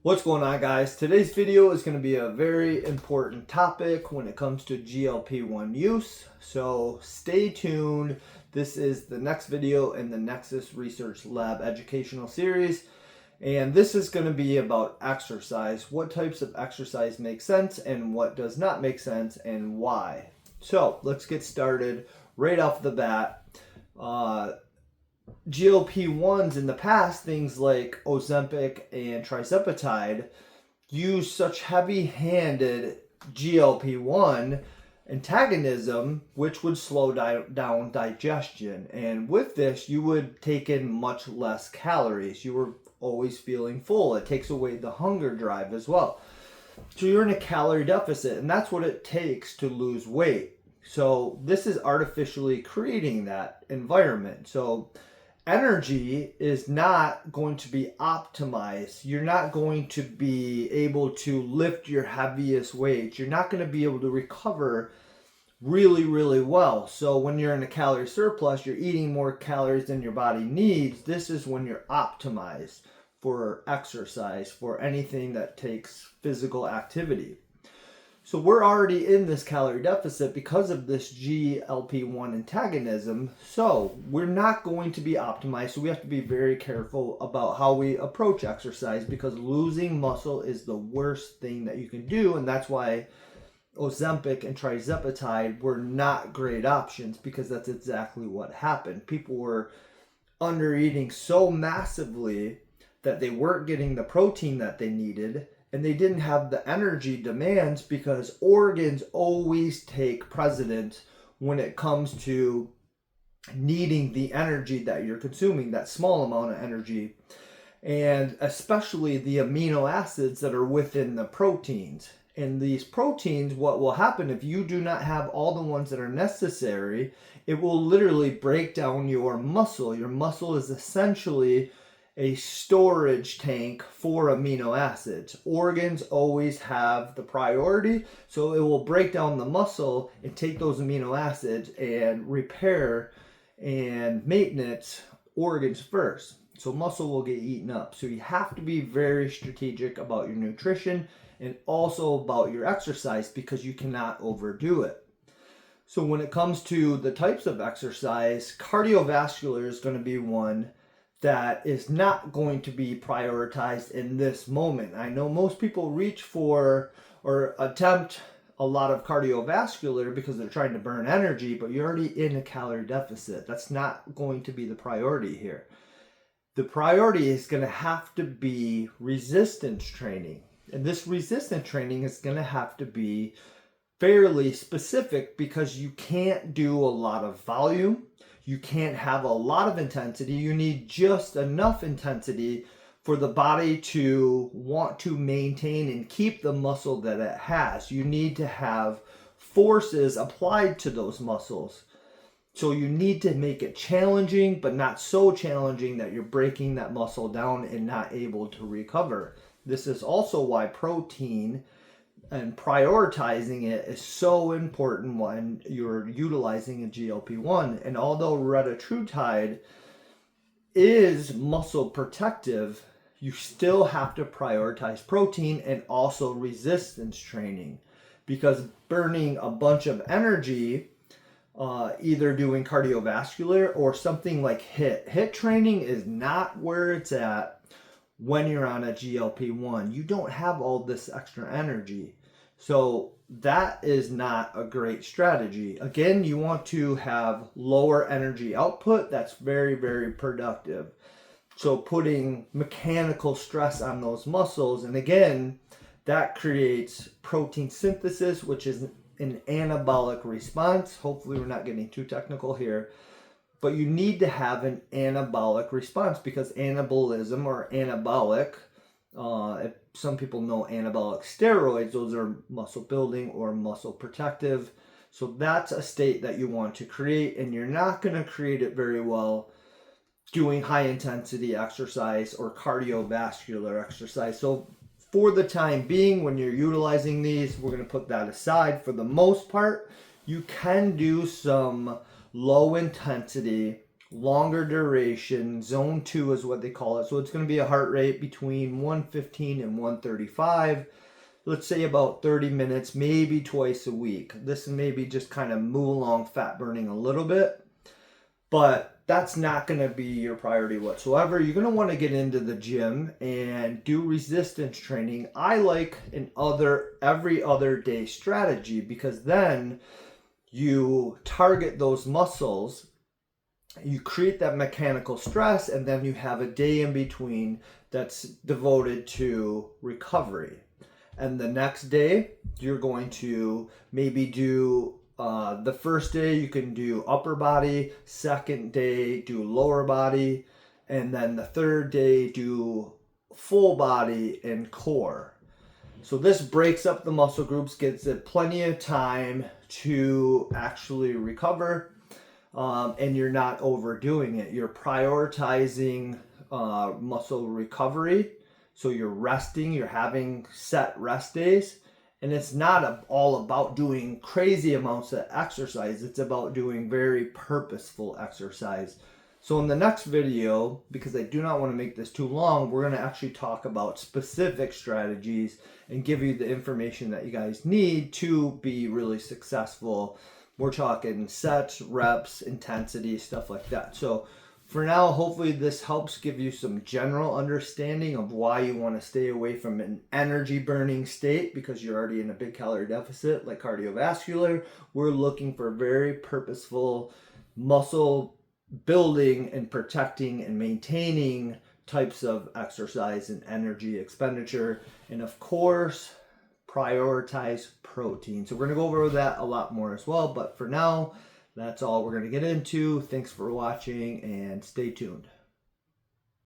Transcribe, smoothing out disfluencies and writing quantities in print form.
What's going on, guys? Today's video is going to be a very important topic when it comes to GLP-1 use, so stay tuned. This is the next video in the Nexus Research Lab educational series, and this is going to be about exercise. What types of exercise make sense and what does not make sense and why. So let's get started right off the bat. GLP-1s in the past, things like Ozempic and tirzepatide, use such heavy-handed GLP-1 antagonism, which would slow down digestion. And with this, you would take in much less calories. You were always feeling full. It takes away the hunger drive as well. So you're in a calorie deficit, and that's what it takes to lose weight. So this is artificially creating that environment. So energy is not going to be optimized. You're not going to be able to lift your heaviest weights. You're not going to be able to recover really well. So when you're in a calorie surplus, you're eating more calories than your body needs. This is when you're optimized for exercise, for anything that takes physical activity. So we're already in this calorie deficit because of this GLP-1 antagonism. So we're not going to be optimized. So we have to be very careful about how we approach exercise, because losing muscle is the worst thing that you can do. And that's why Ozempic and tirzepatide were not great options, because that's exactly what happened. People were undereating so massively that they weren't getting the protein that they needed, and they didn't have the energy demands, because organs always take precedence when it comes to needing the energy that you're consuming, that small amount of energy, and especially the amino acids that are within the proteins. And these proteins, what will happen if you do not have all the ones that are necessary, it will literally break down your muscle. Your muscle is essentially a storage tank for amino acids. Organs always have the priority, so it will break down the muscle and take those amino acids and repair and maintenance organs first. So muscle will get eaten up. So you have to be very strategic about your nutrition and also about your exercise, because you cannot overdo it. So when it comes to the types of exercise, cardiovascular is going to be one that is not going to be prioritized in this moment. I know most people reach for or attempt a lot of cardiovascular because they're trying to burn energy, but you're already in a calorie deficit. That's not going to be the priority here. The priority is going to have to be resistance training. And this resistance training is going to have to be fairly specific, because you can't do a lot of volume. You can't have a lot of intensity. You need just enough intensity for the body to want to maintain and keep the muscle that it has. You need to have forces applied to those muscles. So you need to make it challenging, but not so challenging that you're breaking that muscle down and not able to recover. This is also why protein and prioritizing it is so important when you're utilizing a GLP-1. And although retatrutide is muscle protective, you still have to prioritize protein and also resistance training, because burning a bunch of energy, either doing cardiovascular or something like HIIT training, is not where it's at when you're on a GLP-1. You don't have all this extra energy. So that is not a great strategy. Again, you want to have lower energy output. That's very productive. So putting mechanical stress on those muscles, and again, that creates protein synthesis, which is an anabolic response. Hopefully we're not getting too technical here. But you need to have an anabolic response, because anabolism or anabolic, if some people know anabolic steroids, those are muscle building or muscle protective. So that's a state that you want to create, and you're not going to create it very well doing high intensity exercise or cardiovascular exercise. So for the time being, when you're utilizing these, we're going to put that aside. For the most part, you can do some low intensity longer duration. Zone 2 is what they call it. So it's going to be a heart rate between 115 and 135. Let's say about 30 minutes, maybe twice a week. This is maybe just kind of move along fat burning a little bit, but that's not going to be your priority whatsoever. You're going to want to get into the gym and do resistance training. I like every other day strategy, because then you target those muscles, you create that mechanical stress, and then you have a day in between that's devoted to recovery. And the next day, you're going to maybe do the first day you can do upper body, second day do lower body, and then the third day do full body and core. So this breaks up the muscle groups, gives it plenty of time to actually recover, and you're not overdoing it. You're prioritizing muscle recovery. So you're resting, you're having set rest days, and it's not all about doing crazy amounts of exercise. It's about doing very purposeful exercise. So in the next video, because I do not want to make this too long, we're going to actually talk about specific strategies and give you the information that you guys need to be really successful. We're talking sets, reps, intensity, stuff like that. So for now, hopefully this helps give you some general understanding of why you want to stay away from an energy burning state, because you're already in a big calorie deficit like cardiovascular. We're looking for very purposeful muscle building and protecting and maintaining types of exercise and energy expenditure. And of course, prioritize protein. So we're going to go over that a lot more as well. But for now, that's all we're going to get into. Thanks for watching and stay tuned.